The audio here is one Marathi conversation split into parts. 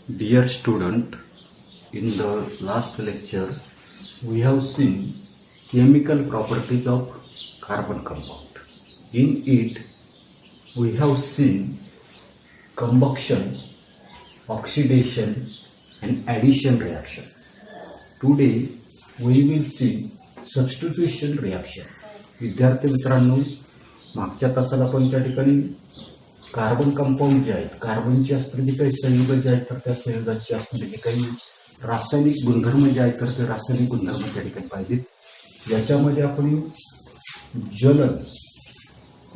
Dear student, in the last lecture we have seen chemical properties of carbon compound. In it we have seen combustion, oxidation and addition reaction. Today we will see substitution reaction. विद्यार्थी मित्रांनो, मागच्या तासाला आपण त्या ठिकाणी कार्बन कंपाऊंड जे आहेत, कार्बनची असणारी काही संयुग जे आहेत तर त्या संयुगाची असणारी काही रासायनिक गुणधर्म जे आहेत तर ते रासायनिक गुणधर्म त्या ठिकाणी पाहिजेत. याच्यामध्ये आपण ज्वलन,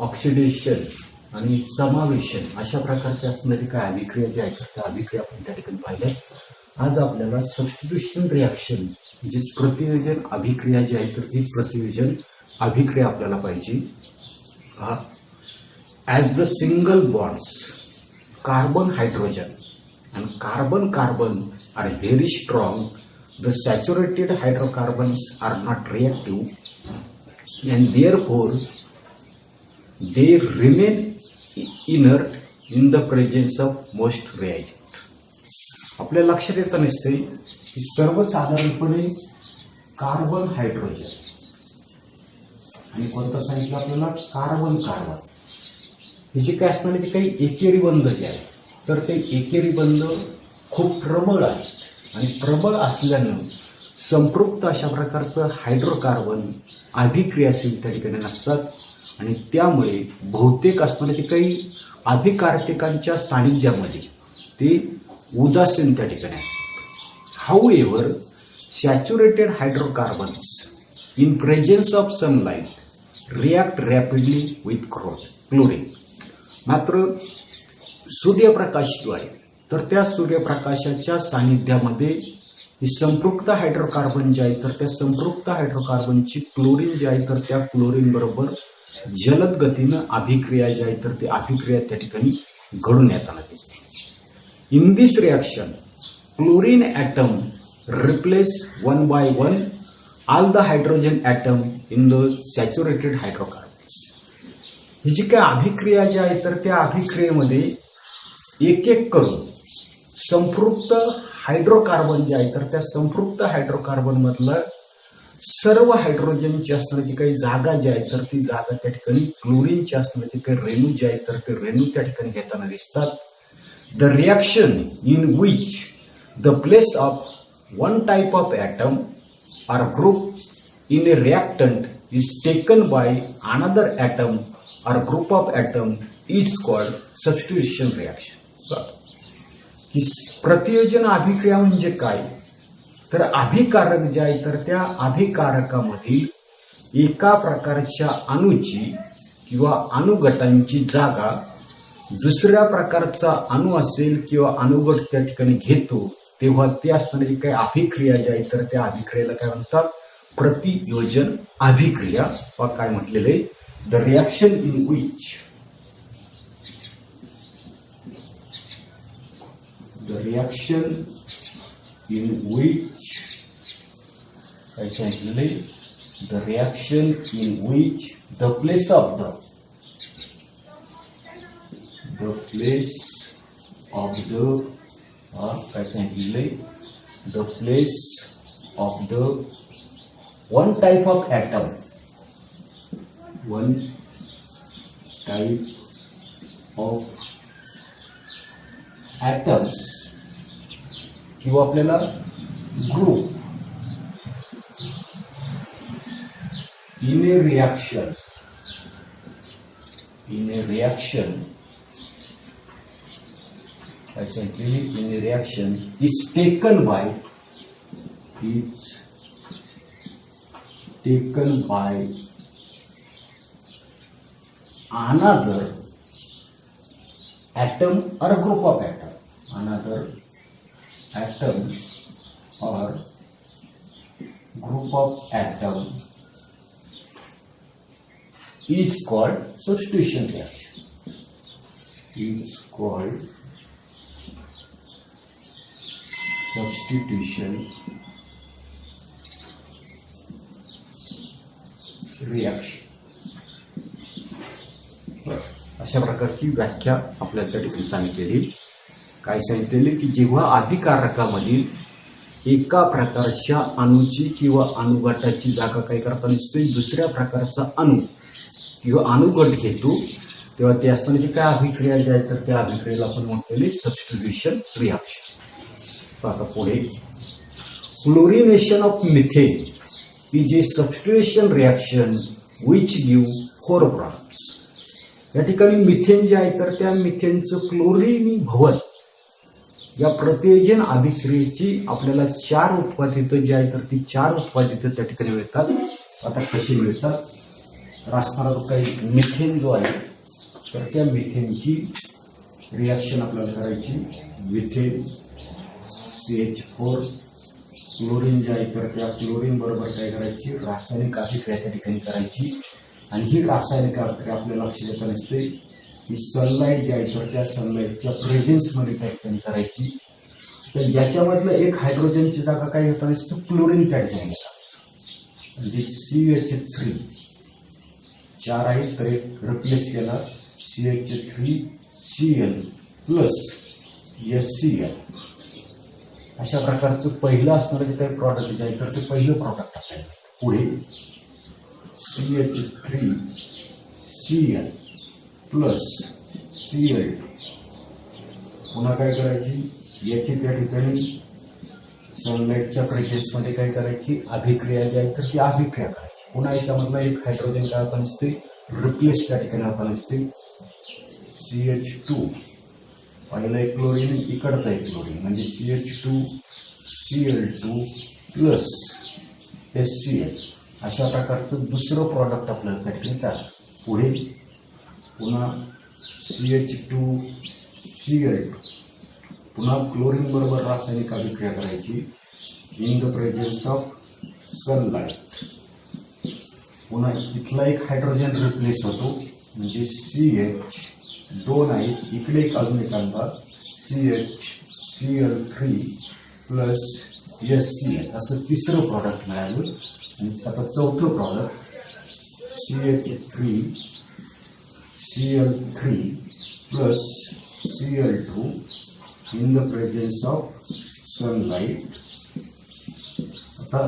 ऑक्सिडेशन आणि समावेशन अशा प्रकारचे असणारी काही अभिक्रिया जे आहेत त्या अभिक्रिया आपण त्या ठिकाणी पाहिल्या. आज आपल्याला सबस्टिट्यूशन रिॲक्शन म्हणजे प्रतियोजन अभिक्रिया जी आहे तर ती प्रतियोजन अभिक्रिया आपल्याला पाहिजे. As the single bonds carbon hydrogen and carbon are very strong, the saturated hydrocarbons are not reactive and therefore they remain inert in the presence of most reagent. आपल्या लक्षात येत नसते की सर्वसाधारणपणे कार्बन हायड्रोजन आणि कोणतं सांगितलं आपल्याला कार्बन हे काय असणार ते काही एकेरी बंध जे आहे तर ते एकेरी बंध खूप प्रबळ आहे आणि प्रबळ असल्यानं संपृक्त अशा प्रकारचं हायड्रोकार्बन अभिक्रियाशील त्या ठिकाणी नसतात आणि त्यामुळे बहुतेक असणारे ते काही अभिकारतिकांच्या सानिध्यामध्ये ते उदासीन त्या ठिकाणी असतात. However saturated hydrocarbons in presence of sunlight react rapidly with chlorine. मात्र सूर्यप्रकाश जो आहे तर त्या सूर्यप्रकाशाच्या सानिध्यामध्ये ही संपृक्त हायड्रोकार्बन जे आहे तर त्या संपृक्त हायड्रोकार्बनची क्लोरीन जी आहे तर त्या क्लोरीन बरोबर जलद गतीनं अभिक्रिया जी आहे तर ती अभिक्रिया त्या ठिकाणी घडून येताना दिसते. In this reaction chlorine atom replace one by one all the hydrogen atom in the saturated hydrocarbons. ही जी काय अभिक्रिया जी आहे तर त्या अभिक्रियेमध्ये एक एक करून संपृक्त हायड्रोकार्बन जे आहे तर त्या संपृक्त हायड्रोकार्बन मधलं सर्व हायड्रोजनची असणारी काही जागा जी आहे तर ती जागा त्या ठिकाणी क्लोरीनची असणारी काही रेणू जे आहे तर ते रेणू त्या ठिकाणी घेताना दिसतात. The reaction in which the place of one type of atom or group in a reactant is taken by another atom or group of atom is called substitution reaction. प्रतियोजन अभिक्रिया म्हणजे काय तर अभिकारक जे आहे तर त्या अभिकारकामधील एका प्रकारच्या अणूची किंवा अणुगटांची जागा दुसऱ्या प्रकारचा अणू असेल किंवा अणुगट त्या ठिकाणी घेतो तेव्हा ते असणारी काही अभिक्रिया जी आहे तर त्या अभिक्रियेला काय म्हणतात प्रतियोजन अभिक्रिया. वा काय म्हटलेले द रिॲक्शन इन विच काय सांगितलेले the reaction in which the place of the काय सांगितले the place of the one type of atom किंवा आपल्याला group in a reaction essentially in a reaction is taken by another atom or group of atom is called substitution reaction. Is called substitution reaction. अशा प्रकारची व्याख्या आपल्याला त्या ठिकाणी सांगितलेली. काय सांगितलेले की जेव्हा अभिकारकामधील एका प्रकारच्या अणूची किंवा अणुगटाची जागा काय करताना दिसतोय दुसऱ्या प्रकारचा अणू किंवा अणुगट घेतो तेव्हा ते असताना जी काय अभिक्रिया जी आहे तर त्या अभिक्रियेला आपण म्हटलेली सबस्टिट्यूशन रिॲक्शन. आता पुढे chlorination of methane is a substitution reaction which give 4 products. या ठिकाणी मिथेन जे आहे तर त्या मिथेनचं क्लोरिनीभवन या प्रतियोजन अभिक्रियेची आपल्याला 4 उत्पादितं जी आहे तर ती 4 उत्पादितं त्या ठिकाणी मिळतात. आता कशी मिळतात तर असणारा जो काही मिथेन जो आहे तर त्या मिथेनची रिॲक्शन आपल्याला करायची. मिथेन CH4 क्लोरीन जे आहे तर त्या क्लोरीन बरोबर काय करायची रासायनिक अभिक्रिया त्या ठिकाणी करायची. आणि ही रासायनिक अभिक्रिया आपल्याला लक्षात येताना दिसते की सनलाईट जे आहे तर त्या सनलाईटच्या प्रेझेन्समध्ये त्या ठिकाणी करायची. तर याच्यामधलं एक हायड्रोजनची जागा काय होताना दिसतो क्लोरीन त्या ठिकाणी घेतात म्हणजे CH3 4 आहेत तर एक रिप्लेस केला CH3Cl प्लस SCl. अशा प्रकारचं पहिलं असणारं जे काही प्रॉडक्ट जे आहे तर ते पहिलं प्रॉडक्ट आपल्याला. पुढे CH3Cl प्लस Cl पुन्हा काय करायची याची त्या ठिकाणी सनलाईटच्या प्रेझेन्समध्ये काय करायची अभिक्रिया जी आहे तर ती अभिक्रिया करायची. पुन्हा याच्यामधला एक हायड्रोजन काय आपण असते रिप्लेस त्या ठिकाणी आपण असते CH2 पहिला एक क्लोरीन इकडचा एक क्लोरीन म्हणजे CH2Cl2 प्लस SCl. अशा प्रकारचं दुसरं प्रॉडक्ट आपल्याला त्या ठिकाणी तयार. पुढे पुन्हा CH2Cl2 पुन्हा क्लोरीन बरोबर रासायनिक अभिक्रिया करायची in the presence of sunlight. पुन्हा इथला एक हायड्रोजन रिप्लेस होतो म्हणजे CH2 आहे इकडे एक अजून एक आणला CH3 प्लस SCl असं तिसरं प्रॉडक्ट मिळालं. आणि आता चौथं product CH3Cl3 plus Cl2 in the presence of sunlight. आता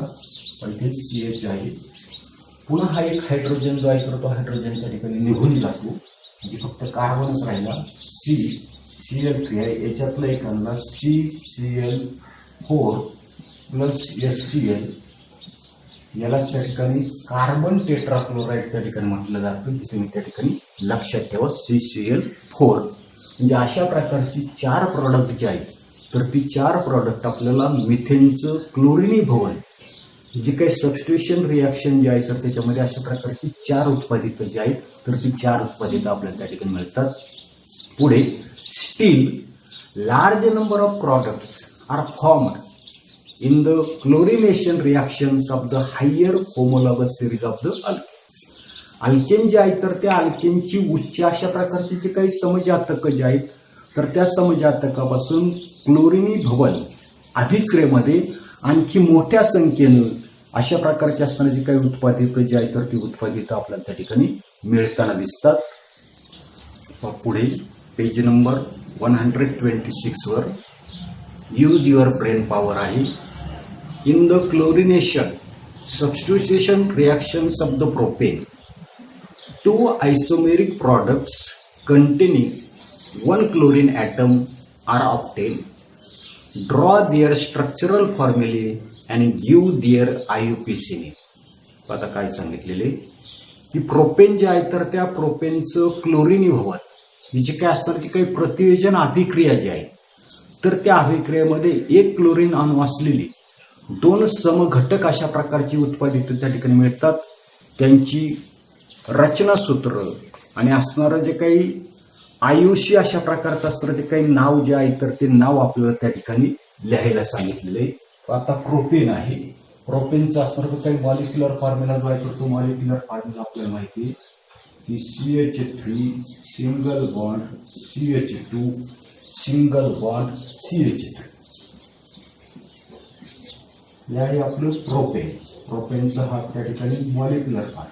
इथे CH आहे. पुन्हा हा एक हायड्रोजन जो आहे तर तो हायड्रोजन त्या ठिकाणी निघून जातो म्हणजे फक्त कार्बनच राहिला CCl3 आहे याच्यातला एक आणला CCl4 प्लस SCl. यालाच त्या ठिकाणी कार्बन टेट्राक्लोराईड त्या ठिकाणी म्हटलं जातं. तुम्ही त्या ठिकाणी लक्षात ठेवा CCl4. म्हणजे अशा प्रकारची 4 प्रॉडक्ट जी आहेत तर ती 4 प्रॉडक्ट आपल्याला मिथेनचं क्लोरिनीभवन जी काही सबस्टिट्यूशन रिॲक्शन जी आहे तर त्याच्यामध्ये अशा प्रकारची 4 उत्पादितं जी आहेत तर ती 4 उत्पादितं आपल्याला त्या ठिकाणी मिळतात. पुढे still large number of products are formed in the chlorination reactions of the higher homologous series of the alkane जे आहे तर त्या अल्केनची उच्च अशा प्रकारची जी काही समजातकं जी आहेत तर त्या समजातकापासून क्लोरिनीभवन अभिक्रियेमध्ये आणखी मोठ्या संख्येनं अशा प्रकारची असणारी जी काही उत्पादितं जी आहेत तर ती उत्पादितं आपल्याला त्या ठिकाणी मिळताना दिसतात. पुढे page number 126 were use your brain power आहे. In the chlorination substitution reactions of the propane 2 isomeric products containing 1 chlorine atom are obtained. Draw their structural formulae and give their IUPAC name. आता काय सांगितलेले की प्रोपेन जे आहे तर त्या प्रोपेनचं क्लोरिनीभवन ही जी काय असणार ती काही प्रतियोजन अभिक्रिया जी आहे तर त्या अभिक्रियेमध्ये एक क्लोरीन अणू असलेली 2 समघटक अशा प्रकारची उत्पादितं त्या ठिकाणी मिळतात. त्यांची रचनासूत्र आणि असणारं जे काही आयुष्य अशा प्रकारचं असणारं ते काही नाव जे आहे तर ते नाव आपल्याला त्या ठिकाणी लिहायला सांगितलेले. आता प्रोपेन आहे. प्रोपेनचा असणार तो काही मॉलिक्युलर फॉर्म्युला जो आहे तर तो मॉलिक्युलर फॉर्म्युला आपल्याला माहिती आहे की CH3 single bond CH2 single bond CH3 हे आहे आपलं प्रोपेन. प्रोपेनचा हा त्या ठिकाणी मॉलिक्युलर फॉर्म.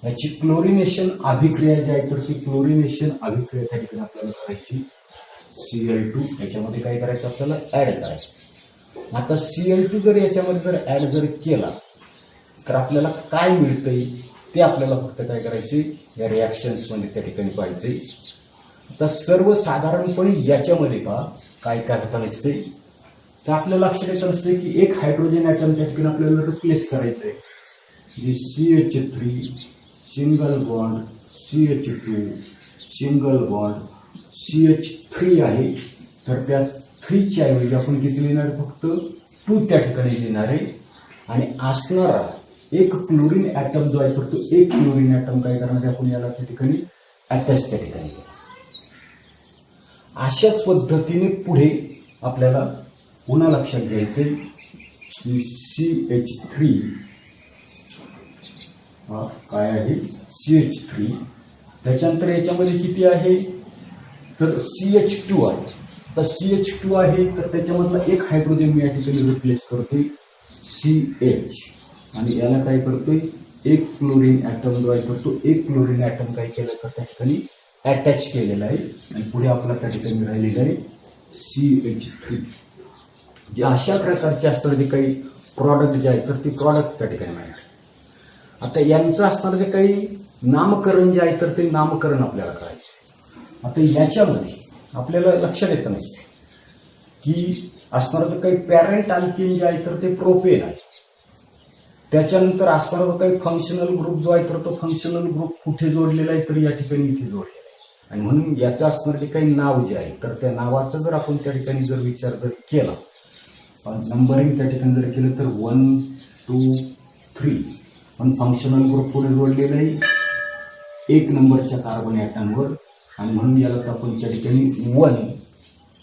याची क्लोरिनेशन अभिक्रिया जी आहे तर ती क्लोरिनेशन अभिक्रिया त्या ठिकाणी आपल्याला करायची. Cl2 याच्यामध्ये काय करायचं आपल्याला ऍड करायचं. आता Cl2 जर याच्यामध्ये जर ऍड जर केला तर आपल्याला काय मिळतंय ते आपल्याला फक्त काय करायचे या रिॲक्शन्स मध्ये त्या ठिकाणी पाहिजे. आता सर्वसाधारणपणे याच्यामध्ये काय काय होता नसते तर आपल्याला लक्षात येत असते की एक हायड्रोजन ॲटम त्या ठिकाणी आपल्याला रिप्लेस करायचंय. CH3 single bond CH2 single bond CH3 आहे तर त्या 3 च्या ऐवजी आपण किती लिहिणार फक्त 2 त्या ठिकाणी लिहिणार आहे. आणि असणारा एक क्लोरीन ॲटम जो आहे तर तो एक क्लोरीन ॲटम काय करणार आहे आपण याला त्या ठिकाणी अटॅच त्या ठिकाणी. अशाच पद्धतीने पुढे आपल्याला पुन्हा लक्षात घ्यायचे की CH3 काय आहे CH3 त्याच्यानंतर याच्यामध्ये किती आहे तर CH2 आहे. तर CH2 आहे तर त्याच्यामधला एक हायड्रोजन मी या ठिकाणी रिप्लेस करतोय CH आणि याला काय करतोय एक क्लोरीन ॲटम जो आहे तो एक क्लोरीन ॲटम काय केलं तर त्या ठिकाणी अटॅच केलेला आहे. आणि पुढे आपला त्या ठिकाणी राहिलेलं आहे CH3. जे अशा प्रकारचे असणार जे काही प्रॉडक्ट जे आहे तर ते प्रॉडक्ट त्या ठिकाणी माहिती. आता यांचं असणारं जे काही नामकरण जे आहे तर ते नामकरण आपल्याला करायचं. आता याच्यामध्ये आपल्याला लक्षात येत नसते की असणारं जे काही पॅरेंट अल्केन जे आहे तर ते प्रोपेन आहे. त्याच्यानंतर असणारा जो काही फंक्शनल ग्रुप जो आहे तर तो फंक्शनल ग्रुप कुठे जोडलेला आहे तर या ठिकाणी इथे जोडलेला आहे. आणि म्हणून याचं असणारं जे काही नाव जे आहे तर त्या नावाचा जर आपण त्या ठिकाणी जर विचार जर केला नंबरिंग त्या ठिकाणी जर केलं तर 1 2 3 पण फंक्शनल ग्रुप पुढे जोडलेलं आहे 1 नंबरच्या कार्बन ॲटमवर. आणि म्हणून याला आपण त्या ठिकाणी 1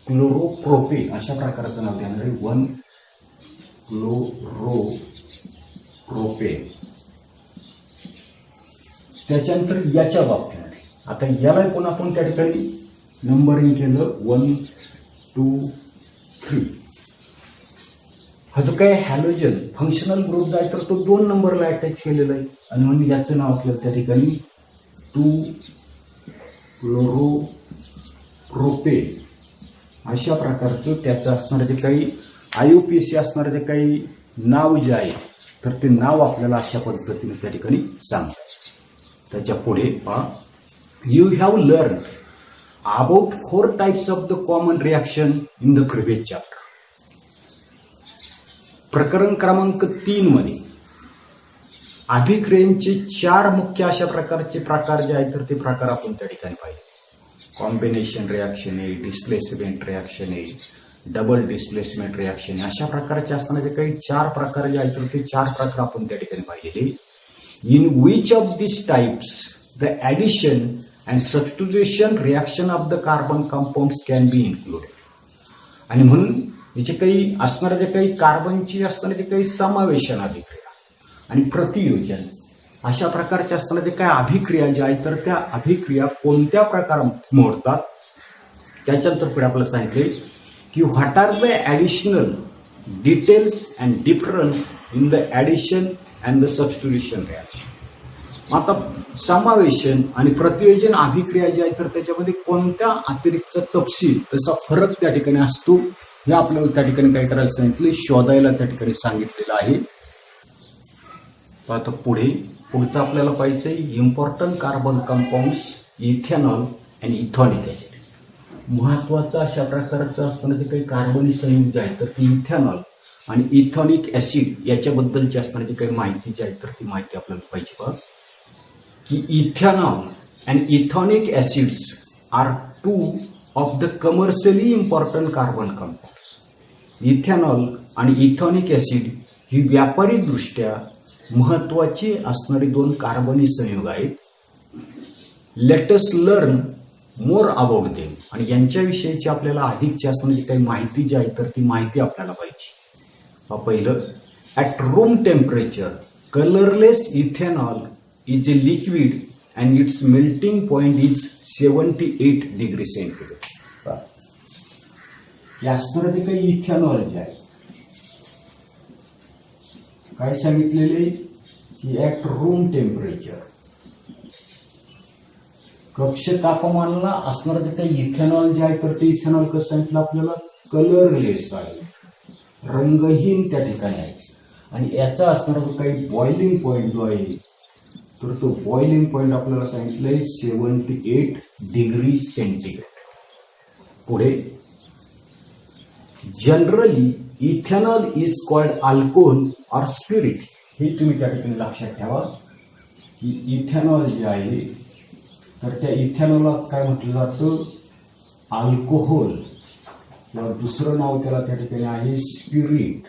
क्लोरोप्रोपेन अशा प्रकारचं नाव देणार आहे 1 क्लोरोप्रोपेन. त्याच्यानंतर याच्या बाबतीमध्ये आता याला पण आपण त्या ठिकाणी नंबरिंग केलं 1 2 3. हा जो काही हॅलोजन फंक्शनल ग्रुप जो आहे तर तो 2 नंबरला अटॅच केलेला आहे. आणि म्हणून याचं नाव आपल्याला त्या ठिकाणी 2 क्लोरोप्रोपेन अशा प्रकारचं त्याचं असणारं जे काही IUPAC असणारं जे काही नाव जे आहे तर ते नाव आपल्याला अशा पद्धतीने त्या ठिकाणी सांगतात. त्याच्या पुढे you have learn about 4 types of the common reaction in the previous chapter. प्रकरण क्रमांक 3 मध्ये अभिक्रियांचे 4 मुख्य अशा प्रकारचे प्रकार जे आहेत तर ते प्रकार आपण त्या ठिकाणी पाहिले. कॉम्बिनेशन रिॲक्शन आहे, डिस्प्लेसमेंट रिॲक्शन आहे, डबल डिस्प्लेसमेंट रिॲक्शन आहे. अशा प्रकारचे असताना जे काही 4 प्रकार जे आहेत तर ते 4 प्रकार आपण त्या ठिकाणी पाहिलेले. In which of this types the addition and substitution reaction of the carbon compounds can be included. आणि म्हणून याचे काही असणारे जे काही कार्बनची असणारे जे काही समावेशन अभिक्रिया आणि प्रतियोजन अशा प्रकारच्या असताना जे काही अभिक्रिया ज्या आहेत तर त्या अभिक्रिया कोणत्या प्रकारात मोडतात. त्याच्यानंतर पुढे आपल्याला सांगितले की what are the additional details and difference in the addition and the substitution reaction. आता समावेशन आणि प्रतियोजन अभिक्रिया जी आहे तर त्याच्यामध्ये कोणत्या अतिरिक्त तपशील त्याचा फरक त्या ठिकाणी असतो हे आपल्याला त्या ठिकाणी काय करायला सांगितले शोधायला त्या ठिकाणी सांगितलेलं आहे. आता पुढचं आपल्याला पाहिजे इम्पॉर्टंट कार्बन कंपाऊंड्स इथेनॉल आणि इथॉनिक ॲसिड. महत्वाचं अशा प्रकारचं असताना जे काही कार्बनी संयुग जे आहे तर ते इथेनॉल आणि इथॉनिक ॲसिड याच्याबद्दलची असणारी जी काही माहिती जी आहे तर ती माहिती आपल्याला पाहिजे. बघ की ethanol and ethanoic acids are 2 of the commercially important carbon compounds. Ethanol आणि इथॉनिक ॲसिड ही व्यापारीदृष्ट्या महत्वाची असणारी 2 कार्बनी संयुग आहेत. Let us learn more about them. आणि यांच्याविषयीची आपल्याला अधिकची असणारी जी काही माहिती जी आहे तर ती माहिती आपल्याला पाहिजे. पहिलं at room temperature colourless ethanol is a liquid and it's melting point is 78 degree centigrade. हे असणारं जे काही इथेनॉल जे आहे काय सांगितलेले की ॲट रूम टेम्परेचर कक्ष तापमानाला असणारं जे काही इथेनॉल जे आहे तर ते इथेनॉल कसं सांगितलं आपल्याला कलरलेस आहे, रंगहीन त्या ठिकाणी आहे. आणि याचा असणारा जो काही बॉइलिंग पॉईंट जो आहे तर तो बॉइलिंग पॉईंट आपल्याला सांगितलंय 78 डिग्री सेंटीग्रेड. पुढे generally ethanol is called alcohol और स्पिरिट. हे तुम्ही त्या ठिकाणी लक्षात ठेवा की इथेनॉल जे आहे तर त्या इथेनॉलला काय म्हटलं जातं, अल्कोहोल, किंवा दुसरं नाव त्याला त्या ठिकाणी आहे स्पिरिट.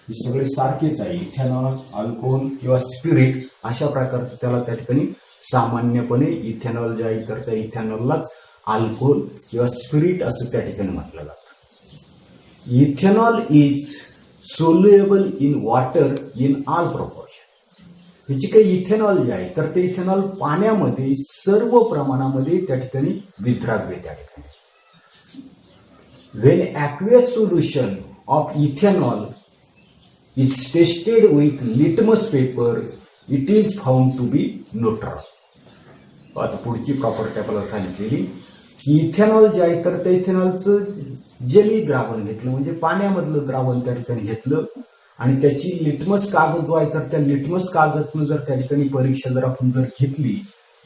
हे सगळे सारखेच आहे, इथेनॉल, अल्कोहोल किंवा स्पिरिट अशा प्रकारचं त्याला त्या ठिकाणी सामान्यपणे इथेनॉल जे आहे तर त्या इथेनॉललाच अल्कोहोल किंवा स्पिरिट असं त्या ठिकाणी म्हटलं जातं. Ethanol is soluble in water in all proportion. हे जे काही इथेनॉल जे आहे तर ते इथेनॉल पाण्यामध्ये सर्व प्रमाणामध्ये त्या ठिकाणी विद्राव्य त्या ठिकाणी. When aqueous solution of ethanol is tested with litmus paper, it is found to be neutral. आता पुढची प्रॉपर्टी आपल्याला सांगितलेली की इथेनॉल जे आहे तर त्या इथेनॉलचं जली द्रावण घेतलं, म्हणजे पाण्यामधलं द्रावण त्या ठिकाणी घेतलं आणि त्याची लिटमस कागद जो आहे तर त्या लिटमस कागदनं जर त्या ठिकाणी परीक्षा जर आपण जर घेतली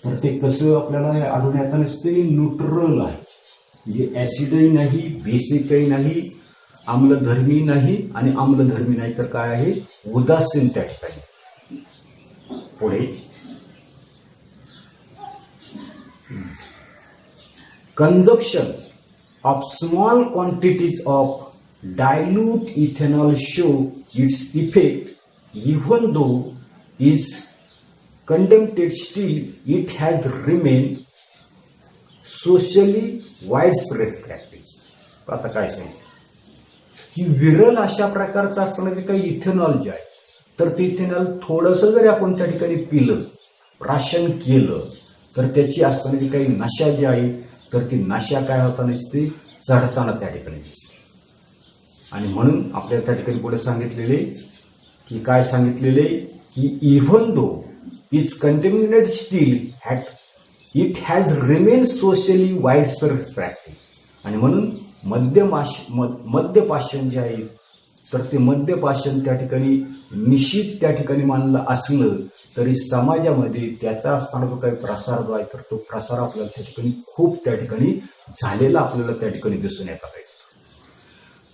तर ते कसं आपल्याला आढळून येताना ते न्यूट्रल आहे, म्हणजे ऍसिडही नाही, बेसिकही नाही, आम्लधर्मी नाही आणि आम्लधर्मी नाही तर काय आहे, उदासीन त्या ठिकाणी. पुढे consumption of small quantities of dilute ethanol show its effect even though is condemned, still it has remained socially widespread practice. आता काय सांगितलं की विरल अशा प्रकारचं असणारे काही इथेनॉल जे आहे तर ते इथेनॉल थोडंसं जरी आपण त्या ठिकाणी पिलं, प्राशन केलं तर त्याची असणारी काही नशा जी आहे तर ती नशा काय होताना दिसते, चढताना त्या ठिकाणी दिसते. आणि म्हणून आपल्याला त्या ठिकाणी पुढे सांगितलेले की काय सांगितलेले की even though is contaminated still that it has remain socially widespread practice. आणि म्हणून मद्यपाशन जे आहे तर ते मद्यपाशन त्या ठिकाणी निश्चित त्या ठिकाणी मानलं असलं तरी समाजामध्ये त्याचा असणारा जो काही प्रसार जो आहे तर तो प्रसार आपल्याला त्या ठिकाणी खूप त्या ठिकाणी झालेला आपल्याला त्या ठिकाणी दिसून येत आहे.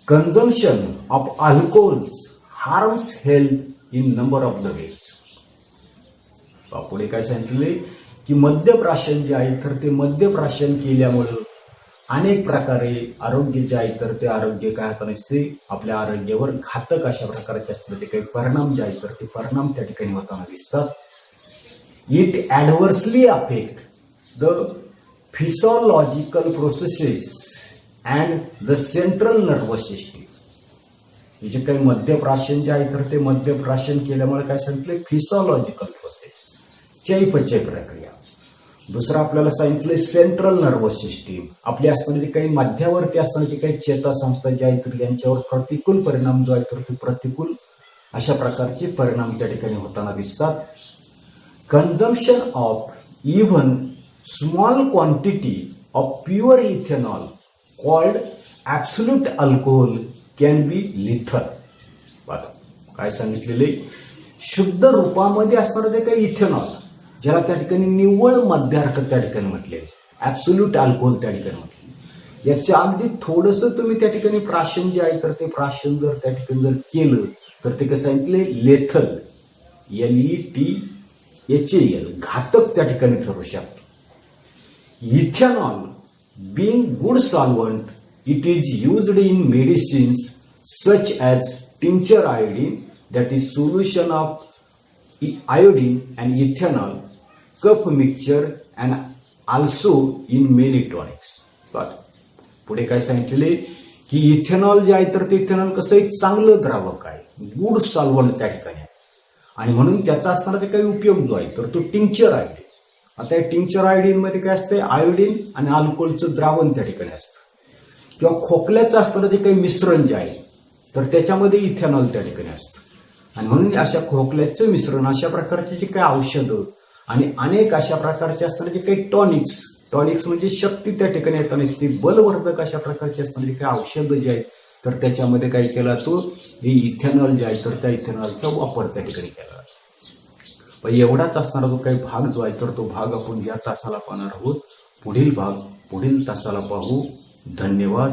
Consumption of alcohols harms health in number of the ways. पुढे काय सांगितले की मद्यप्राशन जे आहे तर ते मद्यप्राशन केल्यामुळं अनेक प्रकारे आरोग्य जे आहे तर ते आरोग्य काय होताना दिसते, आपल्या आरोग्यावर घातक अशा प्रकारचे असतात ते काही परिणाम जे आहे तर ते परिणाम त्या ठिकाणी होताना दिसतात. It adversely affect the physiological processes and the central nervous system. हे जे काही मद्यप्राशन जे आहे तर ते मद्यप्राशन केल्यामुळे काय सांगितले, फिजिओलॉजिकल प्रोसेस, चयापचय प्रक्रिया. दुसरं आपल्याला सांगितलं सेंट्रल नर्वस सिस्टीम, आपली असणारी काही मध्यावरती असणारी काही चेतासंस्था जी आहे तर यांच्यावर प्रतिकूल परिणाम जो आहे तर ते प्रतिकूल अशा प्रकारचे परिणाम त्या ठिकाणी होताना दिसतात. Consumption of even small quantity of pure ethanol called absolute alcohol can be lethal. काय सांगितलेले, शुद्ध रूपामध्ये असणारं ते काही इथेनॉल ज्याला त्या ठिकाणी निव्वळ मद्यार्क त्या ठिकाणी म्हटले, ॲब्सोल्यूट अल्कोहोल त्या ठिकाणी म्हटले, याच्या अगदी थोडंसं तुम्ही त्या ठिकाणी प्राशन जे आहे तर ते प्राशन जर त्या ठिकाणी जर केलं तर ते कसं सांगितले, लेथल, LETHAL, घातक त्या ठिकाणी ठरू शकतो. Ethanol being good solvent, it is used in medicines such as tincture iodine, that is solution of iodine and ethanol, cup mixture, and also in many tonics. पुढे काय सांगितले की इथेनॉल जे आहे तर ते इथेनॉल कसं एक चांगलं द्रावक आहे, गुड सॉल्व्हंट त्या ठिकाणी आहे आणि म्हणून त्याचा असणारा ते काही उपयोग जो आहे तर तो टिंक्चर आहे. आता या टिंक्चर आयोडीन मध्ये काय असते, आयोडीन आणि अल्कोहोलचं द्रावण त्या ठिकाणी असतं किंवा खोकल्याचं असणारं जे काही मिश्रण जे आहे तर त्याच्यामध्ये इथेनॉल त्या ठिकाणी असतं आणि म्हणून अशा खोकल्याचं मिश्रण, अशा प्रकारचे जे काही औषधं आणि अनेक अशा प्रकारचे असणारे जे काही टॉनिक्स टॉनिक्स म्हणजे शक्ती त्या ठिकाणी येताना ती बलवर्धक अशा प्रकारची असणारी काही औषधं जी आहेत तर त्याच्यामध्ये काय केला तो इथेनॉल जे आहे तर त्या इथेनॉलचा वापर त्या ठिकाणी केला. पण एवढाच असणारा जो काही भाग जो आहे तर तो भाग आपण या तासाला पाहणार आहोत. पुढील भाग पुढील तासाला पाहू. धन्यवाद.